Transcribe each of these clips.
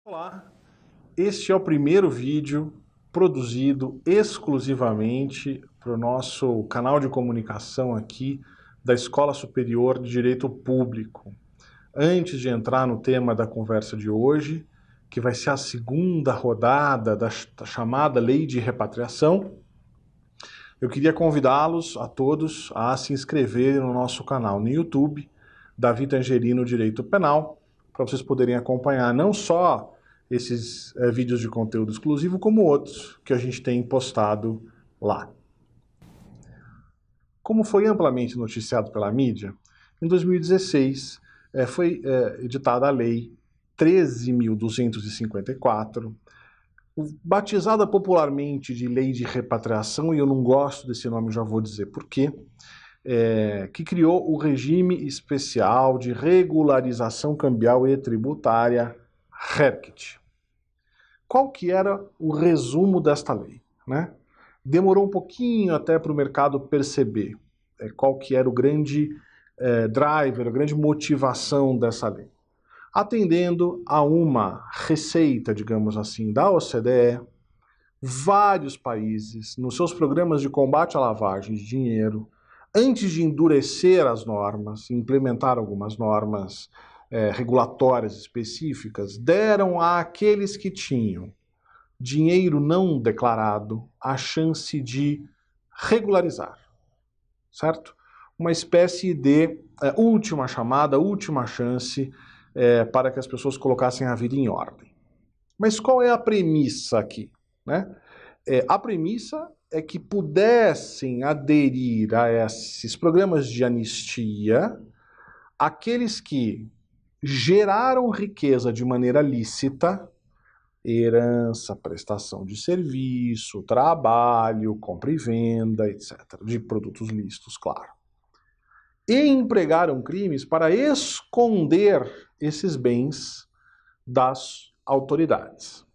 Olá, este é o primeiro vídeo produzido exclusivamente para o nosso canal de comunicação aqui da Escola Superior de Direito Público. Antes de entrar no tema da conversa de hoje, que vai ser a segunda rodada da chamada Lei de Repatriação, eu queria convidá-los a todos a se inscreverem no nosso canal no YouTube, Davi Tangerino Direito Penal, para vocês poderem acompanhar não só esses vídeos de conteúdo exclusivo, como outros que a gente tem postado lá. Como foi amplamente noticiado pela mídia, em 2016 foi editada a Lei 13.254, batizada popularmente de Lei de Repatriação, e eu não gosto desse nome, já vou dizer por quê, que criou o Regime Especial de Regularização Cambial e Tributária, RERCT. Qual que era o resumo desta lei, né? Demorou um pouquinho até para o mercado perceber qual que era o grande driver, a grande motivação dessa lei. Atendendo a uma receita, digamos assim, da OCDE, vários países, nos seus programas de combate à lavagem de dinheiro, antes de endurecer as normas, implementar algumas normas regulatórias específicas, deram àqueles que tinham dinheiro não declarado a chance de regularizar, certo? Uma espécie de última chamada, última chance para que as pessoas colocassem a vida em ordem. Mas qual é a premissa aqui, né? A premissa é que pudessem aderir a esses programas de anistia aqueles que geraram riqueza de maneira lícita, herança, prestação de serviço, trabalho, compra e venda, etc., de produtos lícitos, claro. E empregaram crimes para esconder esses bens das autoridades.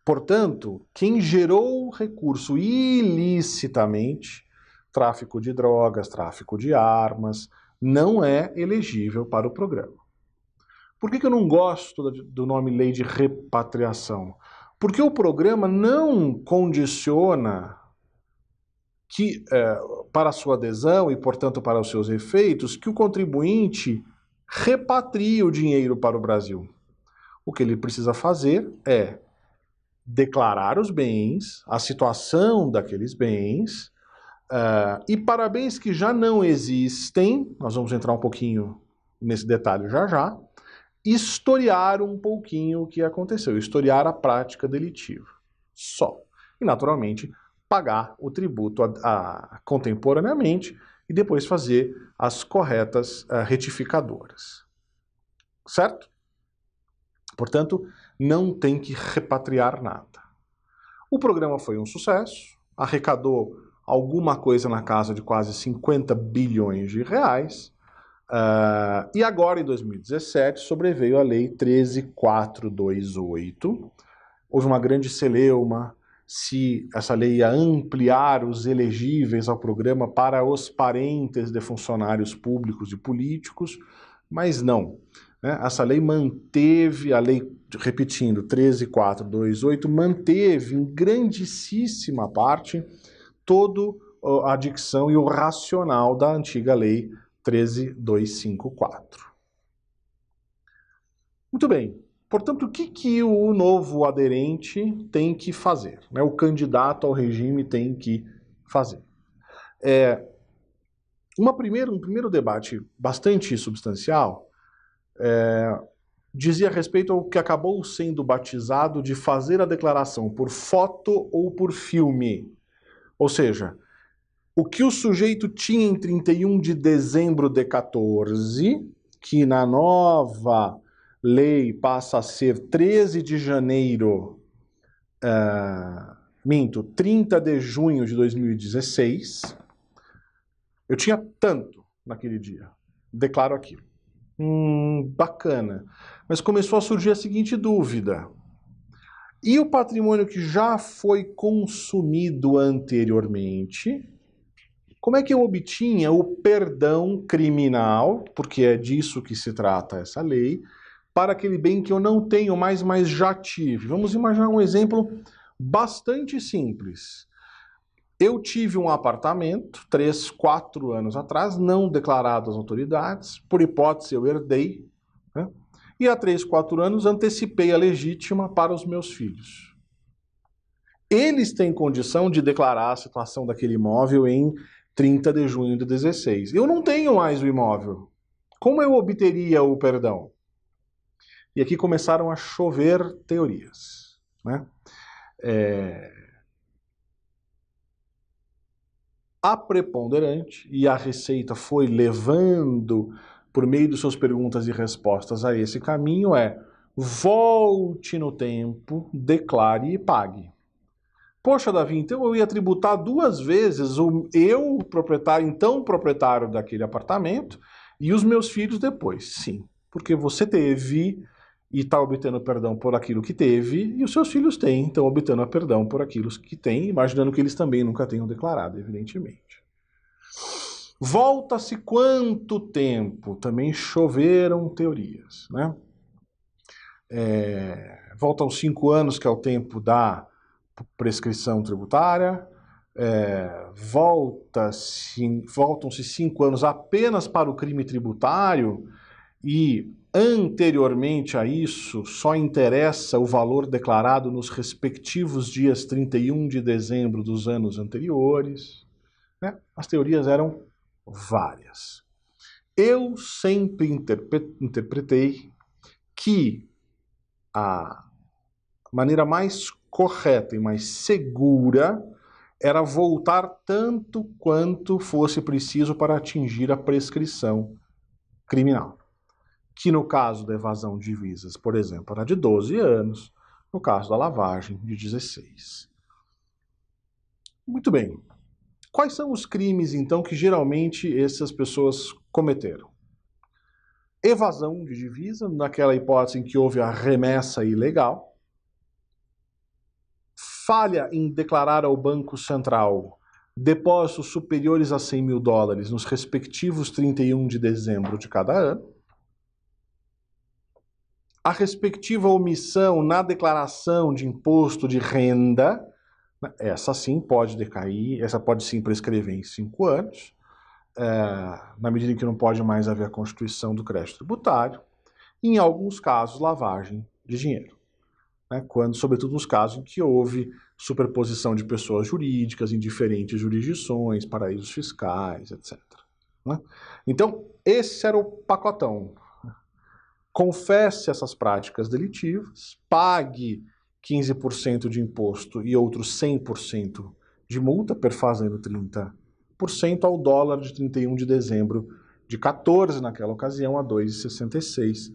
Portanto, quem gerou recurso ilicitamente, tráfico de drogas, tráfico de armas, não é elegível para o programa. Por que eu não gosto do nome Lei de Repatriação? Porque o programa não condiciona que, para a sua adesão e, portanto, para os seus efeitos, que o contribuinte repatrie o dinheiro para o Brasil. O que ele precisa fazer é declarar os bens, a situação daqueles bens, e para bens que já não existem, nós vamos entrar um pouquinho nesse detalhe já já, historiar um pouquinho o que aconteceu, historiar a prática delitiva, só. E, naturalmente, pagar o tributo contemporaneamente e depois fazer as corretas retificadoras. Certo? Portanto, não tem que repatriar nada. O programa foi um sucesso, arrecadou alguma coisa na casa de quase 50 bilhões de reais, e agora, em 2017, sobreveio a Lei 13.428. Houve uma grande celeuma se essa lei ia ampliar os elegíveis ao programa para os parentes de funcionários públicos e políticos, mas não. Essa lei manteve, a lei, repetindo, 13.428, manteve em grandíssima parte toda a dicção e o racional da antiga lei 13.254. Muito bem. Portanto, o que o novo aderente tem que fazer? O candidato ao regime tem que fazer. Um primeiro debate bastante substancial dizia respeito ao que acabou sendo batizado de fazer a declaração por foto ou por filme. Ou seja, o que o sujeito tinha em 31 de dezembro de 14, que na nova lei passa a ser 13 de janeiro, 30 de junho de 2016, eu tinha tanto naquele dia, declaro aquilo. Bacana. Mas começou a surgir a seguinte dúvida. E o patrimônio que já foi consumido anteriormente, como é que eu obtinha o perdão criminal, porque é disso que se trata essa lei, para aquele bem que eu não tenho mais, mas já tive. Vamos imaginar um exemplo bastante simples. Eu tive um apartamento 3, 4 anos atrás, não declarado às autoridades, por hipótese eu herdei, né? E há 3, 4 anos antecipei a legítima para os meus filhos. Eles têm condição de declarar a situação daquele imóvel em 30 de junho de 16. Eu não tenho mais o imóvel. Como eu obteria o perdão? E aqui começaram a chover teorias, né? A preponderante, e a Receita foi levando, por meio de suas perguntas e respostas, a esse caminho, volte no tempo, declare e pague. Poxa, Davi, então eu ia tributar 2 vezes eu, proprietário, então proprietário daquele apartamento, e os meus filhos depois. Sim, porque você teve e está obtendo perdão por aquilo que teve, e os seus filhos têm, estão obtendo perdão por aquilo que têm, imaginando que eles também nunca tenham declarado, evidentemente. Volta-se quanto tempo? Também choveram teorias, né? Voltam 5 anos, que é o tempo da prescrição tributária. Voltam-se 5 anos apenas para o crime tributário e, anteriormente a isso, só interessa o valor declarado nos respectivos dias 31 de dezembro dos anos anteriores, né? As teorias eram várias. Eu sempre interpretei que a maneira mais correta e mais segura era voltar tanto quanto fosse preciso para atingir a prescrição criminal. Que no caso da evasão de divisas, por exemplo, era de 12 anos, no caso da lavagem, de 16. Muito bem. Quais são os crimes, então, que geralmente essas pessoas cometeram? Evasão de divisa, naquela hipótese em que houve a remessa ilegal. Falha em declarar ao Banco Central depósitos superiores a 100 mil dólares nos respectivos 31 de dezembro de cada ano. A respectiva omissão na declaração de imposto de renda, essa sim pode decair, essa pode sim prescrever em 5 anos, na medida em que não pode mais haver a constituição do crédito tributário. Em alguns casos, lavagem de dinheiro, né? Quando, sobretudo nos casos em que houve superposição de pessoas jurídicas em diferentes jurisdições, paraísos fiscais, etc. Né? Então, esse era o pacotão. Confesse essas práticas delitivas, pague 15% de imposto e outros 100% de multa, perfazendo 30% ao dólar de 31 de dezembro de 14, naquela ocasião, a 2,66.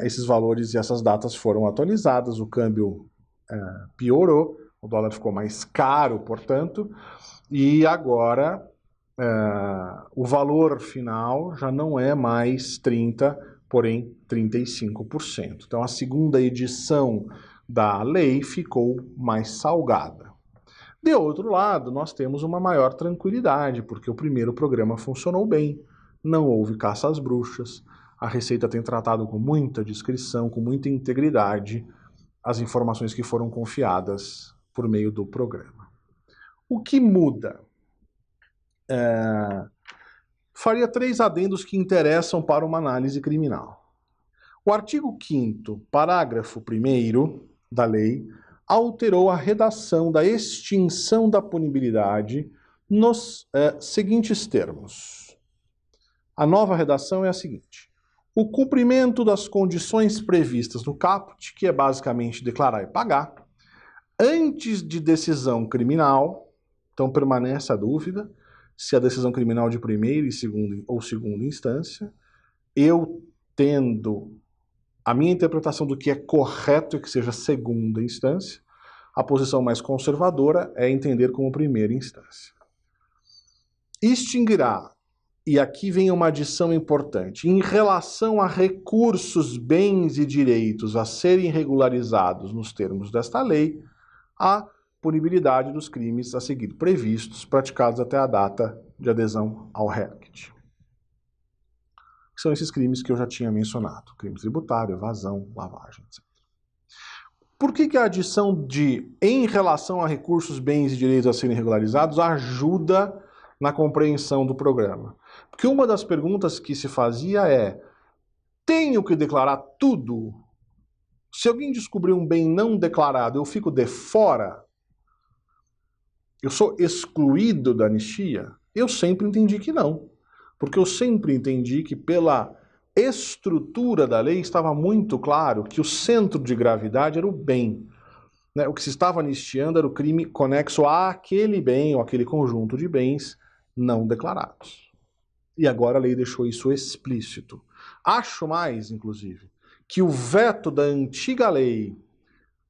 Esses valores e essas datas foram atualizadas, o câmbio piorou, o dólar ficou mais caro, portanto, e agora o valor final já não é mais 30%, porém 35%. Então a segunda edição da lei ficou mais salgada. De outro lado, nós temos uma maior tranquilidade, porque o primeiro programa funcionou bem, não houve caça às bruxas, a Receita tem tratado com muita discrição, com muita integridade, as informações que foram confiadas por meio do programa. O que muda? Faria 3 adendos que interessam para uma análise criminal. O artigo 5º, parágrafo 1º da lei, alterou a redação da extinção da punibilidade nos seguintes termos. A nova redação é a seguinte: o cumprimento das condições previstas no caput, que é basicamente declarar e pagar, antes de decisão criminal, então permanece a dúvida se a decisão criminal de primeira ou segunda instância, eu tendo a minha interpretação do que é correto é que seja segunda instância, a posição mais conservadora é entender como primeira instância. Extinguirá, e aqui vem uma adição importante, em relação a recursos, bens e direitos a serem regularizados nos termos desta lei, a punibilidade dos crimes a seguir previstos, praticados até a data de adesão ao RECT. que são esses crimes que eu já tinha mencionado, crime tributário, evasão, lavagem, etc. Por que a adição de em relação a recursos, bens e direitos a serem regularizados ajuda na compreensão do programa? Porque uma das perguntas que se fazia é: tenho que declarar tudo? Se alguém descobrir um bem não declarado, eu fico de fora? Eu sou excluído da anistia? Eu sempre entendi que não. Porque eu sempre entendi que pela estrutura da lei estava muito claro que o centro de gravidade era o bem. O que se estava anistiando era o crime conexo àquele bem ou aquele conjunto de bens não declarados. E agora a lei deixou isso explícito. Acho mais, inclusive, que o veto da antiga lei,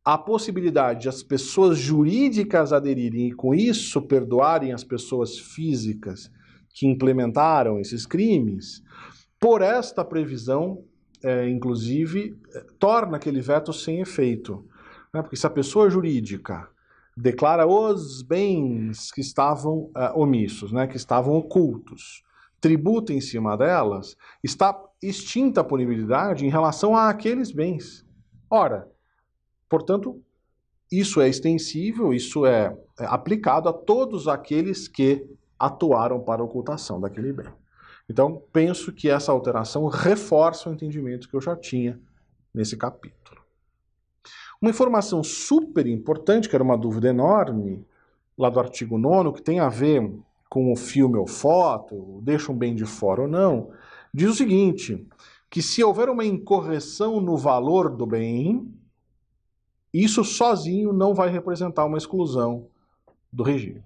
a possibilidade de as pessoas jurídicas aderirem e com isso perdoarem as pessoas físicas que implementaram esses crimes, por esta previsão, inclusive, torna aquele veto sem efeito. Porque se a pessoa jurídica declara os bens que estavam omissos, que estavam ocultos, tributa em cima delas, está extinta a punibilidade em relação àqueles bens. Ora, portanto, isso é extensível, isso é aplicado a todos aqueles que atuaram para a ocultação daquele bem. Então, penso que essa alteração reforça o entendimento que eu já tinha nesse capítulo. Uma informação super importante, que era uma dúvida enorme, lá do artigo 9º, que tem a ver com o filme ou foto, deixa um bem de fora ou não, diz o seguinte, que se houver uma incorreção no valor do bem, isso sozinho não vai representar uma exclusão do regime.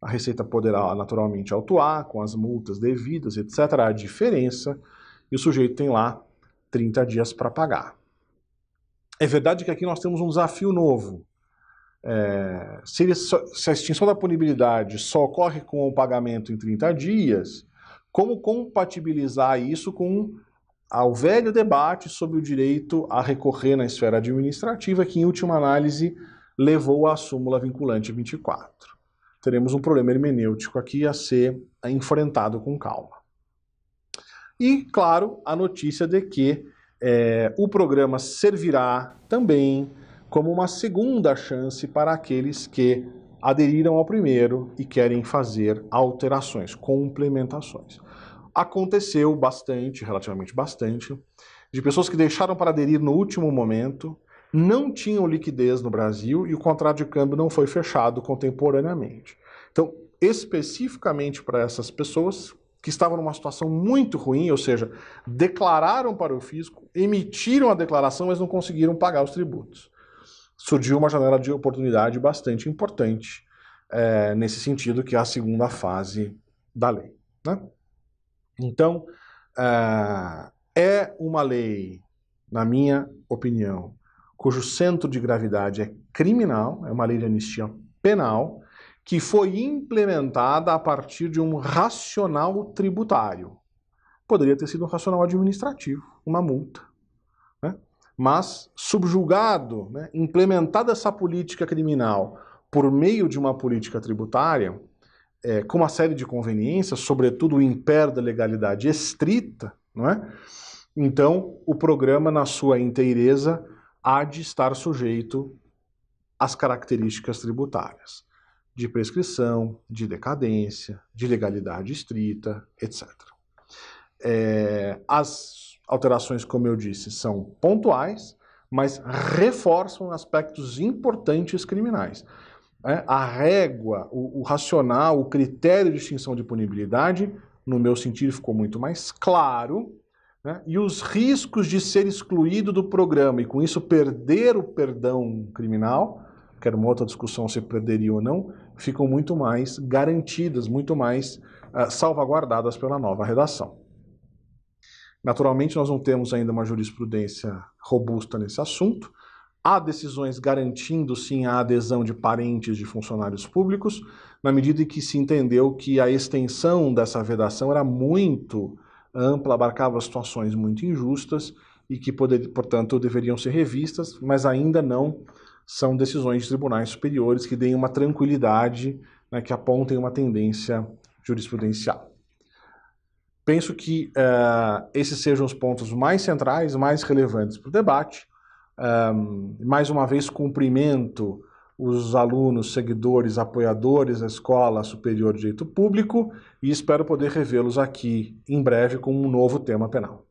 A Receita poderá naturalmente autuar com as multas devidas, etc. A diferença, e o sujeito tem lá 30 dias para pagar. É verdade que aqui nós temos um desafio novo. Se a extinção da punibilidade só ocorre com o pagamento em 30 dias, como compatibilizar isso com o velho debate sobre o direito a recorrer na esfera administrativa, que em última análise levou à súmula vinculante 24. Teremos um problema hermenêutico aqui a ser enfrentado com calma. E, claro, a notícia de que o programa servirá também como uma segunda chance para aqueles que aderiram ao primeiro e querem fazer alterações, complementações. Aconteceu bastante, relativamente bastante, de pessoas que deixaram para aderir no último momento, não tinham liquidez no Brasil e o contrato de câmbio não foi fechado contemporaneamente. Então, especificamente para essas pessoas que estavam numa situação muito ruim, ou seja, declararam para o fisco, emitiram a declaração, mas não conseguiram pagar os tributos. Surgiu uma janela de oportunidade bastante importante nesse sentido, que é a segunda fase da lei. Então, é uma lei, na minha opinião, cujo centro de gravidade é criminal, é uma lei de anistia penal, que foi implementada a partir de um racional tributário. Poderia ter sido um racional administrativo, uma multa. Mas, subjugado, implementada essa política criminal por meio de uma política tributária, com uma série de conveniências, sobretudo o império da legalidade estrita, então o programa, na sua inteireza, há de estar sujeito às características tributárias, de prescrição, de decadência, de legalidade estrita, etc. As alterações, como eu disse, são pontuais, mas reforçam aspectos importantes criminais. A régua, o racional, o critério de extinção de punibilidade, no meu sentido, ficou muito mais claro, e os riscos de ser excluído do programa e com isso perder o perdão criminal, que era uma outra discussão se perderia ou não, ficam muito mais garantidas, muito mais salvaguardadas pela nova redação. Naturalmente, nós não temos ainda uma jurisprudência robusta nesse assunto. Há decisões garantindo, sim, a adesão de parentes de funcionários públicos, na medida em que se entendeu que a extensão dessa vedação era muito ampla, abarcava situações muito injustas e que, portanto, deveriam ser revistas, mas ainda não são decisões de tribunais superiores que deem uma tranquilidade, que apontem uma tendência jurisprudencial. penso que esses sejam os pontos mais centrais, mais relevantes para o debate. Mais uma vez, cumprimento os alunos, seguidores, apoiadores da Escola Superior de Direito Público e espero poder revê-los aqui em breve com um novo tema penal.